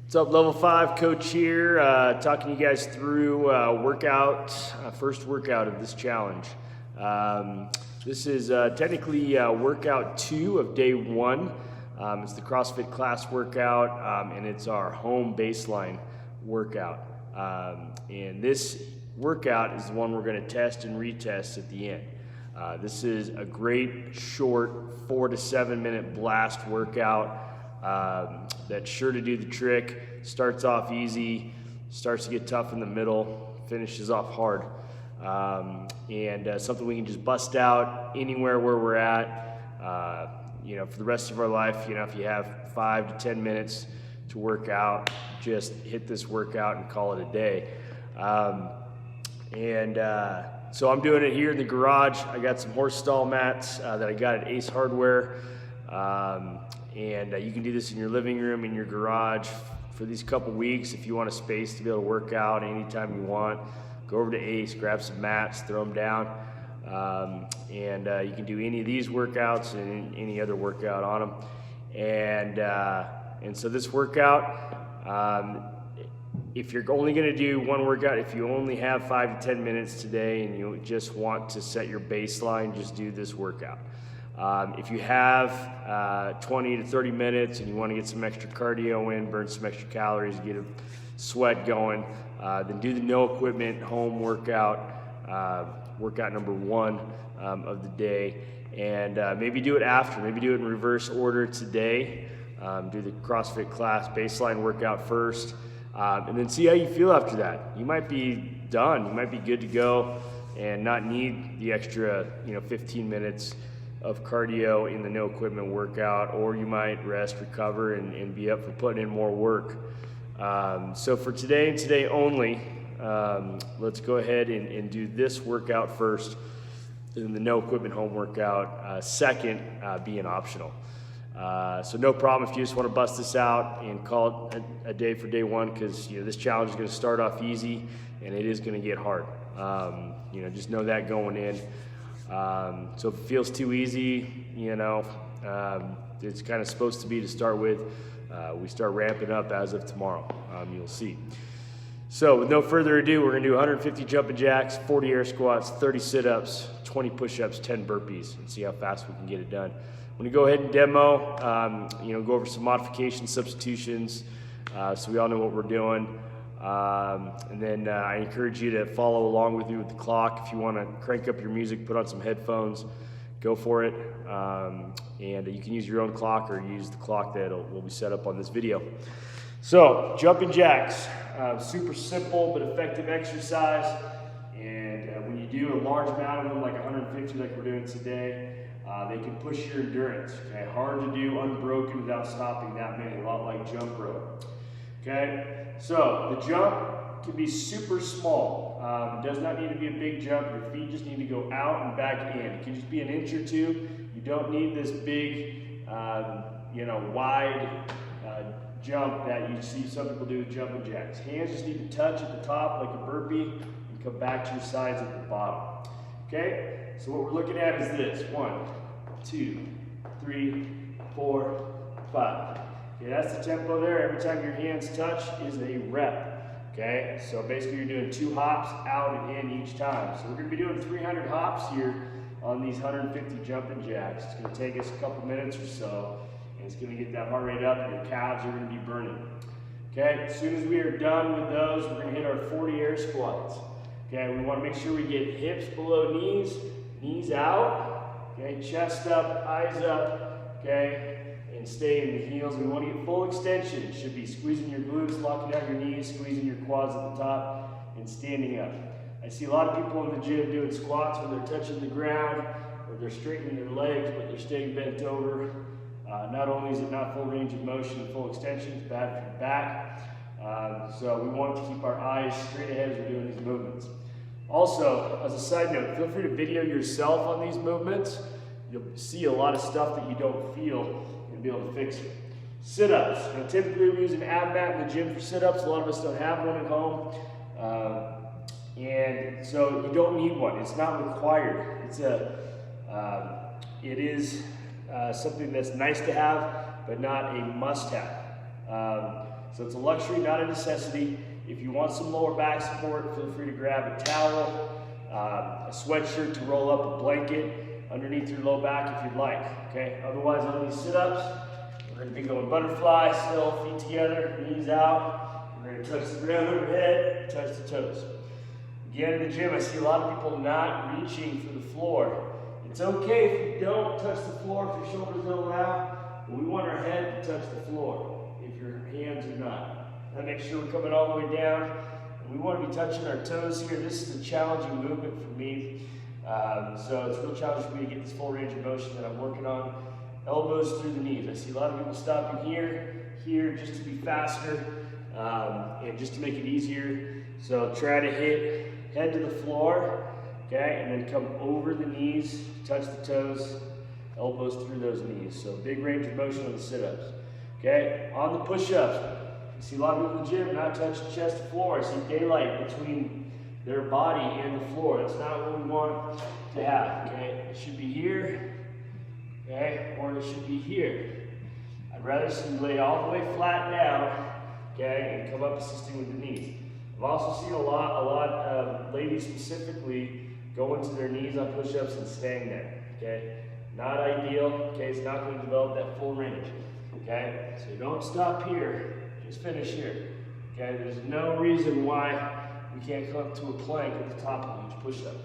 What's up, Level 5 Coach here, talking to you guys through first workout of this challenge. This is technically workout 2 of day 1. It's the CrossFit class workout, and it's our home baseline workout. And this workout is the one we're going to test and retest at the end. This is a great short 4 to 7 minute blast workout. That's sure to do the trick. Starts off easy, starts to get tough in the middle, finishes off hard. And something we can just bust out anywhere where we're at, for the rest of our life. If you have 5 to 10 minutes to work out, just hit this workout and call it a day. So I'm doing it here in the garage. I got some horse stall mats that I got at Ace Hardware. And you can do this in your living room, in your garage for these couple weeks. If you want a space to be able to work out anytime you want, go over to Ace, grab some mats, throw them down. You can do any of these workouts and any other workout on them. And so this workout, if you're only going to do one workout, if you only have 5 to 10 minutes today and you just want to set your baseline, just do this workout. If you have 20 to 30 minutes and you want to get some extra cardio in, burn some extra calories, get a sweat going, then do the no equipment home workout, workout number 1 of the day. And maybe do it after, maybe do it in reverse order today. Do the CrossFit class baseline workout first, and then see how you feel after that. You might be done, you might be good to go and not need the extra 15 minutes of cardio in the no equipment workout, or you might rest, recover, and be up for putting in more work. So for today and today only, let's go ahead and do this workout first, and the no equipment home workout second, being optional. So no problem if you just want to bust this out and call it a day for day 1, because this challenge is going to start off easy and it is going to get hard. Just know that going in. So if it feels too easy, it's kind of supposed to be to start with. We start ramping up as of tomorrow. You'll see. So with no further ado, we're going to do 150 jumping jacks, 40 air squats, 30 sit-ups, 20 push-ups, 10 burpees, and see how fast we can get it done. I'm going to go ahead and demo, go over some modifications, substitutions, so we all know what we're doing. And then I encourage you to follow along with me with the clock. If you want to crank up your music, put on some headphones, go for it. And you can use your own clock or use the clock that will be set up on this video. So, jumping jacks, super simple but effective exercise. And when you do a large amount of them, like 150 like we're doing today, they can push your endurance. Okay, hard to do unbroken without stopping that many, a lot like jump rope. Okay, so the jump can be super small. It does not need to be a big jump. Your feet just need to go out and back in. It can just be an inch or two. You don't need this big, wide jump that you see some people do with jumping jacks. Hands just need to touch at the top like a burpee and come back to your sides at the bottom. Okay, so what we're looking at is this: 1, 2, 3, 4, 5. Okay, that's the tempo there. Every time your hands touch is a rep. Okay, so basically you're doing 2 hops out and in each time. So we're going to be doing 300 hops here on these 150 jumping jacks. It's going to take us a couple minutes or so, and it's going to get that heart rate up, and your calves are going to be burning. Okay, as soon as we are done with those, we're going to hit our 40 air squats. Okay, we want to make sure we get hips below knees, knees out, okay, chest up, eyes up, okay, and stay in the heels. We want to get full extension. It should be squeezing your glutes, locking out your knees, squeezing your quads at the top, and standing up. I see a lot of people in the gym doing squats when they're touching the ground, or they're straightening their legs, but they're staying bent over. Not only is it not full range of motion and full extension, it's bad for your back. So we want to keep our eyes straight ahead as we're doing these movements. Also, as a side note, feel free to video yourself on these movements. You'll see a lot of stuff that you don't feel and be able to fix it. Sit-ups. Typically we use an ab mat in the gym for sit-ups. A lot of us don't have one at home. And so you don't need one. It's not required. It is something that's nice to have, but not a must-have. So it's a luxury, not a necessity. If you want some lower back support, feel free to grab a towel, a sweatshirt to roll up, a blanket underneath your low back if you'd like, okay? Otherwise, on these sit-ups, we're gonna be going butterfly, still, feet together, knees out. We're gonna touch the ground overhead, touch the toes. Again, in the gym, I see a lot of people not reaching for the floor. It's okay if you don't touch the floor, if your shoulders don't allow, but we want our head to touch the floor if your hands are not. That makes sure we're coming all the way down. And we want to be touching our toes here. This is a challenging movement for me. So it's a real challenge for me to get this full range of motion that I'm working on. Elbows through the knees. I see a lot of people stopping here, just to be faster, and just to make it easier. So try to hit head to the floor, okay, and then come over the knees, touch the toes, elbows through those knees. So big range of motion on the sit-ups. Okay, on the push-ups, you see a lot of people in the gym not touch the chest to floor. I see daylight between their body and the floor. That's not what we want to have, okay? It should be here, okay, or it should be here. I'd rather see you lay all the way flat down, okay, and come up assisting with the knees. I've also seen a lot of ladies specifically go into their knees on push-ups and staying there, okay? Not ideal, okay? It's not going to develop that full range, okay? So don't stop here, just finish here, okay? There's no reason why we can't come up to a plank at the top of each push-up.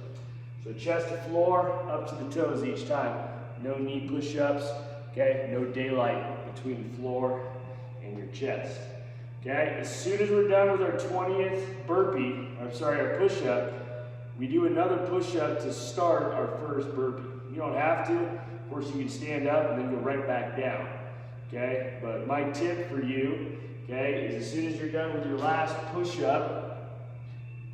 So chest to floor, up to the toes each time. No knee push-ups, okay? No daylight between the floor and your chest. Okay, as soon as we're done with our 20th burpee, our push-up, we do another push-up to start our first burpee. You don't have to. Of course, you can stand up and then go right back down. Okay, but my tip for you, okay, is as soon as you're done with your last push-up,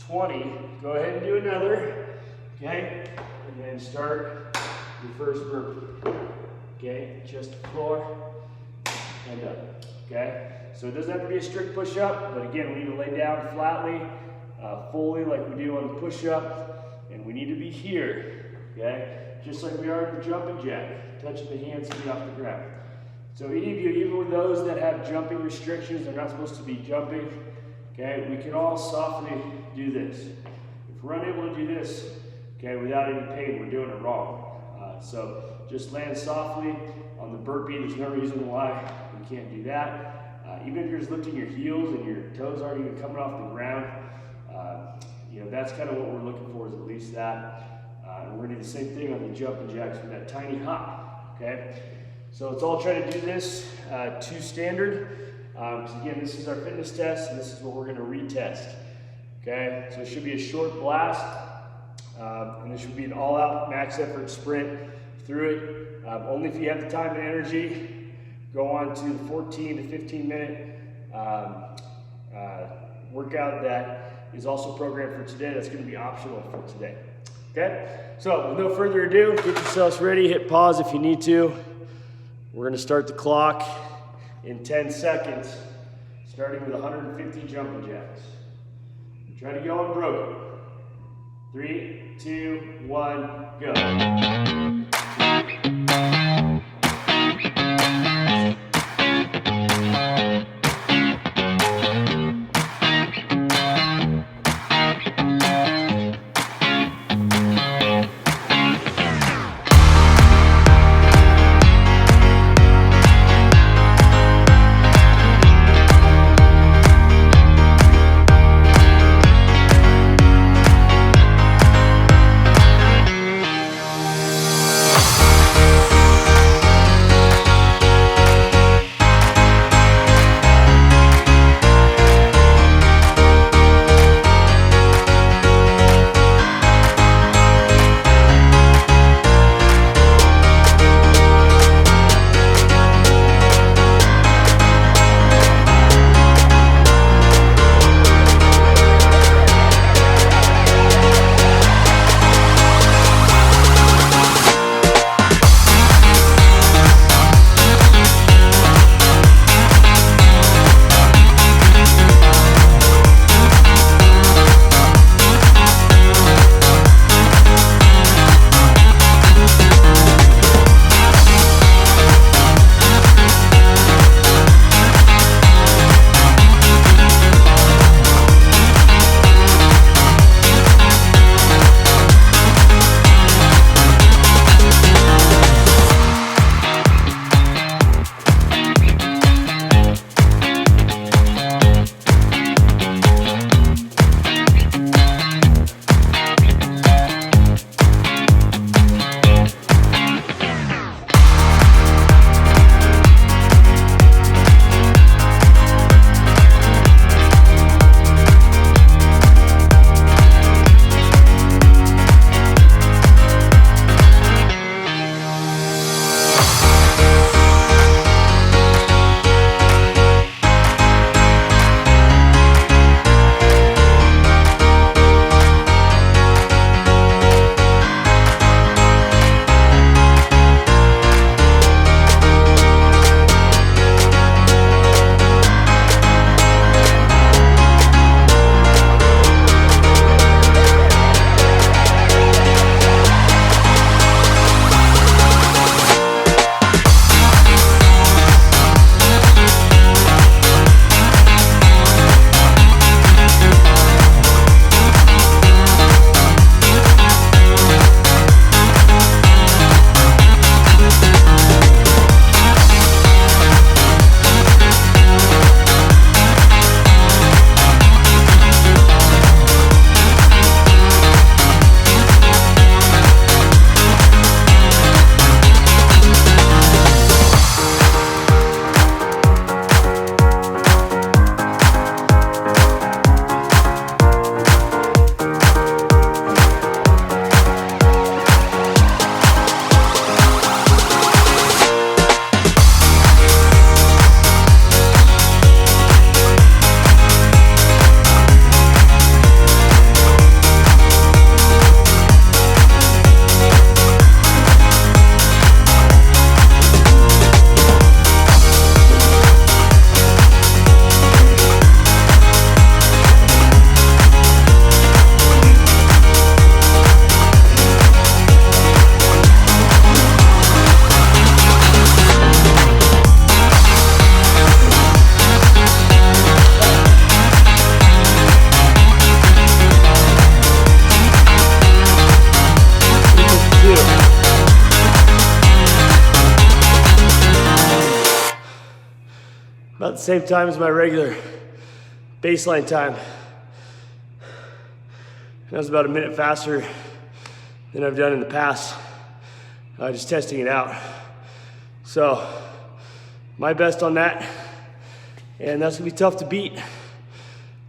20, go ahead and do another, okay, and then start your first burpee. Okay, chest to floor, and up. Okay. So it doesn't have to be a strict push-up, but again, we need to lay down flatly, fully like we do on the push-up, and we need to be here, okay? Just like we are in the jumping jack, touching the hands feet off the ground. So any of you, even with those that have jumping restrictions, they're not supposed to be jumping, okay? We can all softly do this. If we're unable to do this, okay, without any pain, we're doing it wrong. So just land softly on the burpee. There's no reason why we can't do that. Even if you're just lifting your heels and your toes aren't even coming off the ground, you know, that's kind of what we're looking for, is at least that. And we're going to do the same thing on the jumping jacks with that tiny hop, okay? So let's all try to do this to standard. Because again, this is our fitness test, and this is what we're going to retest, okay? So it should be a short blast, and this should be an all-out max effort sprint through it. Only if you have the time and energy. Go on to the 14 to 15 minute workout that is also programmed for today. That's going to be optional for today. Okay? So with no further ado, get yourselves ready. Hit pause if you need to. We're going to start the clock in 10 seconds, starting with 150 jumping jacks. Try to go unbroken. 3, 2, 1, go. the same time as my regular baseline time. That was about a minute faster than I've done in the past, just testing it out. So my best on that, and that's gonna be tough to beat,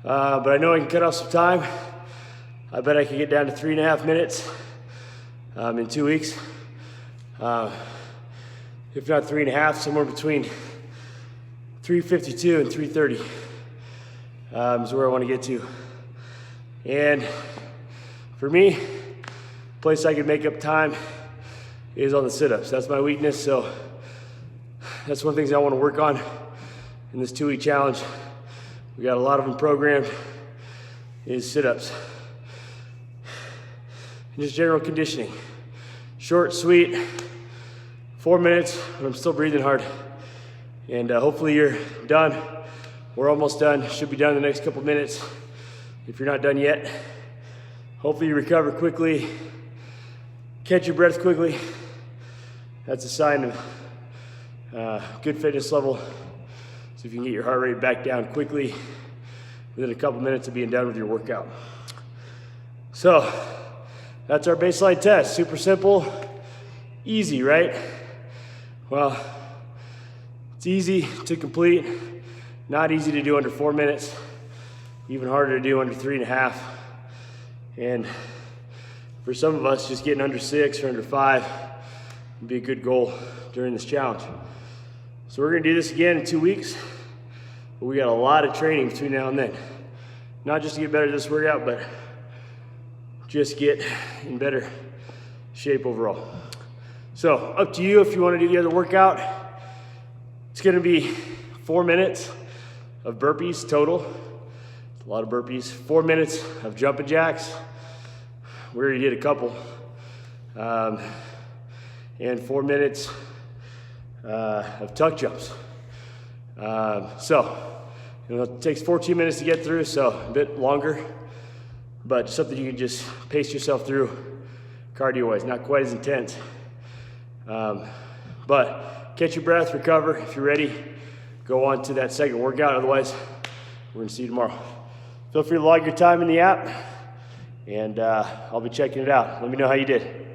but I know I can cut off some time. I bet I can get down to 3.5 minutes in 2 weeks. If not 3.5, somewhere between 3:52 and 3:30 is where I want to get to. And for me, place I can make up time is on the sit-ups. That's my weakness, so that's one of the things I want to work on in this 2-week challenge. We got a lot of them programmed, is sit-ups. And just general conditioning. Short, sweet, 4 minutes, but I'm still breathing hard. And hopefully you're done. We're almost done. Should be done in the next couple minutes. If you're not done yet, hopefully you recover quickly, catch your breath quickly. That's a sign of good fitness level. So if you can get your heart rate back down quickly within a couple minutes of being done with your workout. So that's our baseline test. Super simple, easy, right? Well, it's easy to complete, not easy to do under 4 minutes, even harder to do under 3.5. And for some of us, just getting under 6 or under 5 would be a good goal during this challenge. So we're gonna do this again in 2 weeks, but we got a lot of training between now and then. Not just to get better at this workout, but just get in better shape overall. So up to you if you wanna do the other workout. It's gonna be 4 minutes of burpees total. It's a lot of burpees. 4 minutes of jumping jacks. We already did a couple. And 4 minutes of tuck jumps. So, it takes 14 minutes to get through, so a bit longer, but something you can just pace yourself through cardio-wise, not quite as intense. But catch your breath, recover. If you're ready, go on to that second workout. Otherwise, we're gonna see you tomorrow. Feel free to log your time in the app, and I'll be checking it out. Let me know how you did.